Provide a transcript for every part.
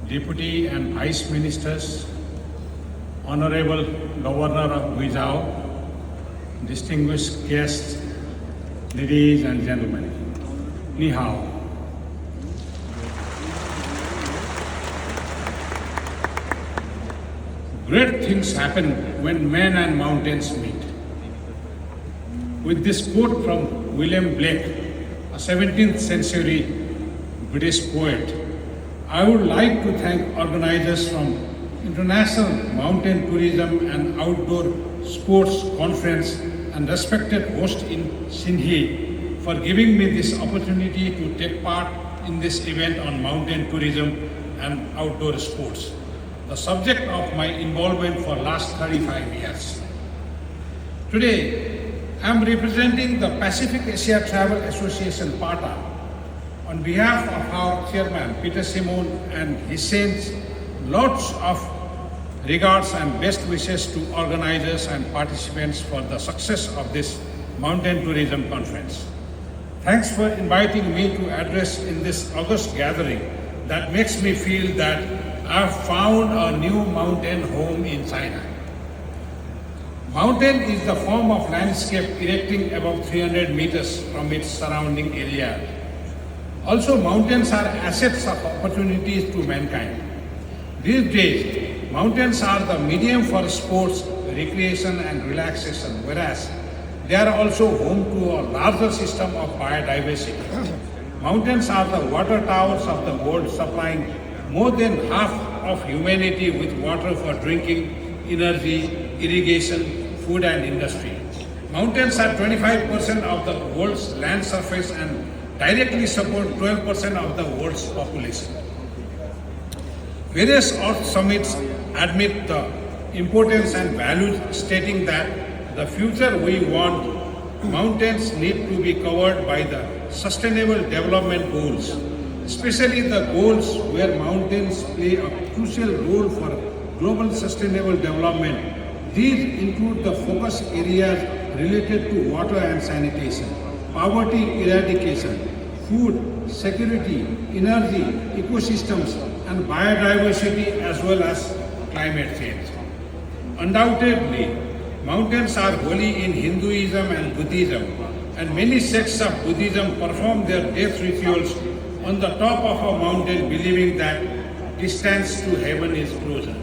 Deputy and Vice Ministers, Honorable Governor of Guizhou, distinguished guests, ladies and gentlemen, Ni hao. Great things happen when men and mountains meet. With this quote from William Blake, a 17th century British poet, I would like to thank organizers from International Mountain Tourism and Outdoor Sports Conference and respected host in Xingyi for giving me this opportunity to take part in this event on mountain tourism and outdoor sports, the subject of my involvement for last 35 years. Today, I am representing the Pacific Asia Travel Association PATA on behalf of our chairman Peter Simon and his saints. Lots of regards and best wishes to organizers and participants for the success of this mountain tourism conference. Thanks for inviting me to address in this August gathering that makes me feel that I have found a new mountain home in China. Mountain is the form of landscape erecting above 300 meters from its surrounding area. Also, mountains are assets of opportunities to mankind. These days, mountains are the medium for sports, recreation and relaxation, whereas they are also home to a larger system of biodiversity. Mountains are the water towers of the world, supplying more than half of humanity with water for drinking, energy, irrigation, food and industry. Mountains are 25% of the world's land surface and directly support 12% of the world's population. Various Earth summits admit the importance and value, stating that the future we want, mountains need to be covered by the Sustainable Development Goals, especially the goals where mountains play a crucial role for global sustainable development. These include the focus areas related to water and sanitation, poverty eradication, food security, energy, ecosystems, and biodiversity, as well as climate change. Undoubtedly, mountains are holy in Hinduism and Buddhism, and many sects of Buddhism perform their death rituals on the top of a mountain, believing that distance to heaven is closer.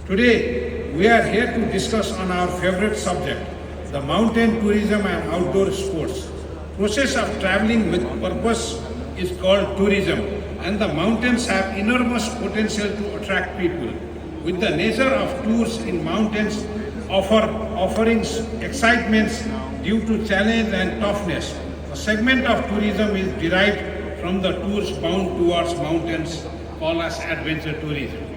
Today, we are here to discuss on our favorite subject, the mountain tourism and outdoor sports. Process of traveling with purpose is called tourism, and the mountains have enormous potential to attract people. With the nature of tours in mountains offering excitements due to challenge and toughness, a segment of tourism is derived from the tours bound towards mountains called as adventure tourism.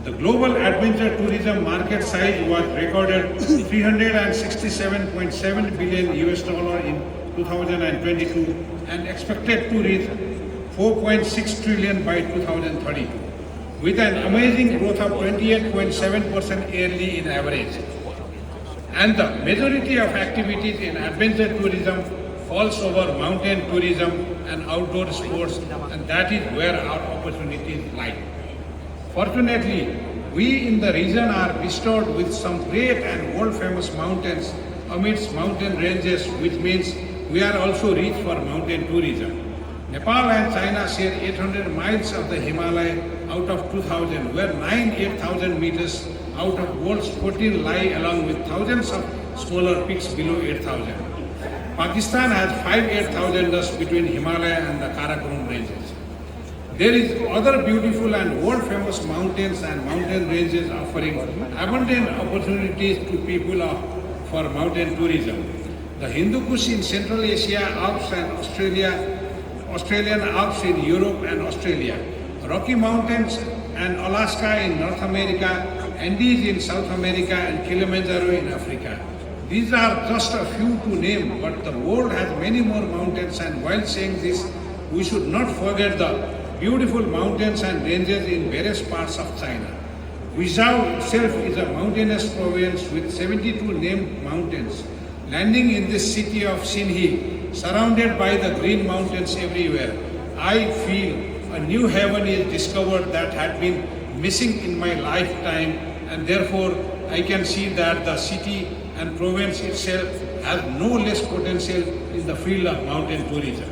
The global adventure tourism market size was recorded $367.7 billion in 2022 and expected to reach 4.6 trillion by 2032, with an amazing growth of 28.7% yearly in average. And the majority of activities in adventure tourism falls over mountain tourism and outdoor sports, and that is where our opportunities lie. Fortunately, we in the region are bestowed with some great and world-famous mountains amidst mountain ranges, which means we are also rich for mountain tourism. Nepal and China share 800 miles of the Himalaya out of 2,000, where 8,000 meters out of world's 14 lie along with thousands of smaller peaks below 8,000. Pakistan has 5 8,000ers between Himalaya and the Karakoram ranges. There is other beautiful and world-famous mountains and mountain ranges offering abundant opportunities to people for mountain tourism. The Hindu Kush in Central Asia, Alps and Australian Alps in Europe and Australia, Rocky Mountains and Alaska in North America, Andes in South America, and Kilimanjaro in Africa. These are just a few to name, but the world has many more mountains, and while saying this, we should not forget the beautiful mountains and ranges in various parts of China. Guizhou itself is a mountainous province with 72 named mountains. Landing in this city of Xingyi, surrounded by the green mountains everywhere, I feel a new heaven is discovered that had been missing in my lifetime, and therefore I can see that the city and province itself has no less potential in the field of mountain tourism.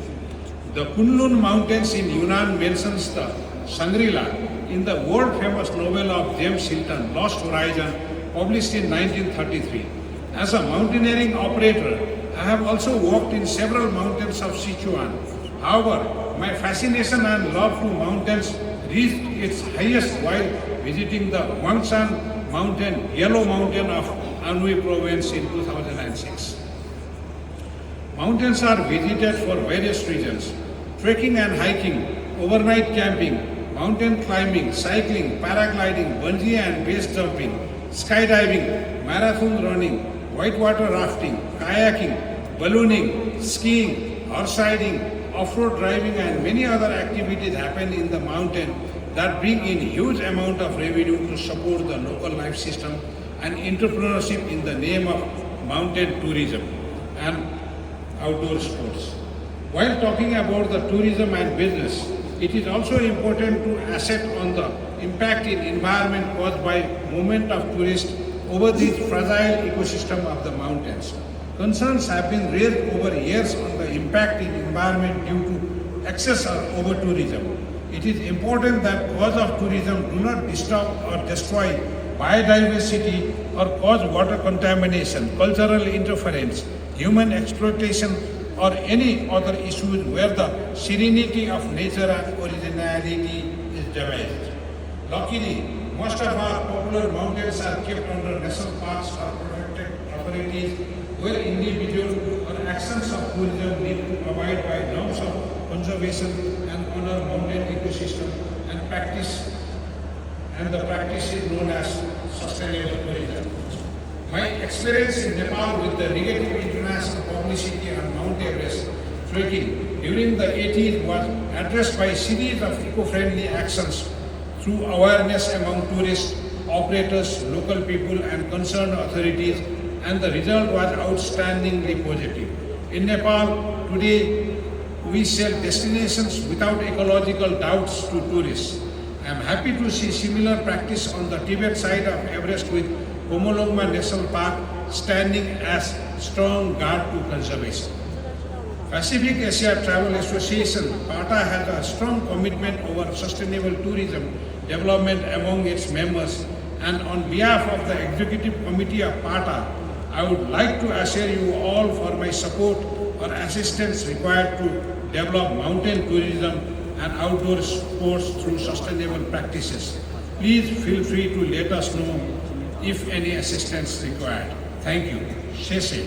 The Kunlun Mountains in Yunnan mentions the Shangri-La in the world-famous novel of James Hilton, Lost Horizon, published in 1933. As a mountaineering operator, I have also walked in several mountains of Sichuan. However, my fascination and love to mountains reached its highest while visiting the Wangshan Mountain, Yellow Mountain of Anhui Province in 2006. Mountains are visited for various reasons: trekking and hiking, overnight camping, mountain climbing, cycling, paragliding, bungee and base jumping, skydiving, marathon running, whitewater rafting, kayaking, ballooning, skiing, horse riding, off-road driving and many other activities happen in the mountain that bring in huge amount of revenue to support the local life system and entrepreneurship in the name of mountain tourism and outdoor sports. While talking about the tourism and business, it is also important to assess on the impact in environment caused by movement of tourists over the fragile ecosystem of the mountains. Concerns have been raised over years on the impact in environment due to excess or over tourism. It is important that cause of tourism do not disturb or destroy biodiversity or cause water contamination, cultural interference, human exploitation or any other issues where the serenity of nature and originality is damaged. Luckily, most of our popular mountains are kept under national parks or protected authorities where individual or actions of tourism need to abide by norms of conservation and honor mountain ecosystem and the practice is known as sustainable tourism. My experience in Nepal with the negative international publicity on Mount Everest trekking during the 80s was addressed by a series of eco-friendly actions through awareness among tourists, operators, local people and concerned authorities, and the result was outstandingly positive. In Nepal, today we sell destinations without ecological doubts to tourists. I am happy to see similar practice on the Tibet side of Everest with Pomolongma National Park standing as strong guard to conservation. Pacific Asia Travel Association, PATA, has a strong commitment over sustainable tourism development among its members, and on behalf of the Executive Committee of PATA, I would like to assure you all for my support or assistance required to develop mountain tourism and outdoor sports through sustainable practices. Please feel free to let us know if any assistance required. Thank you. Sheshe.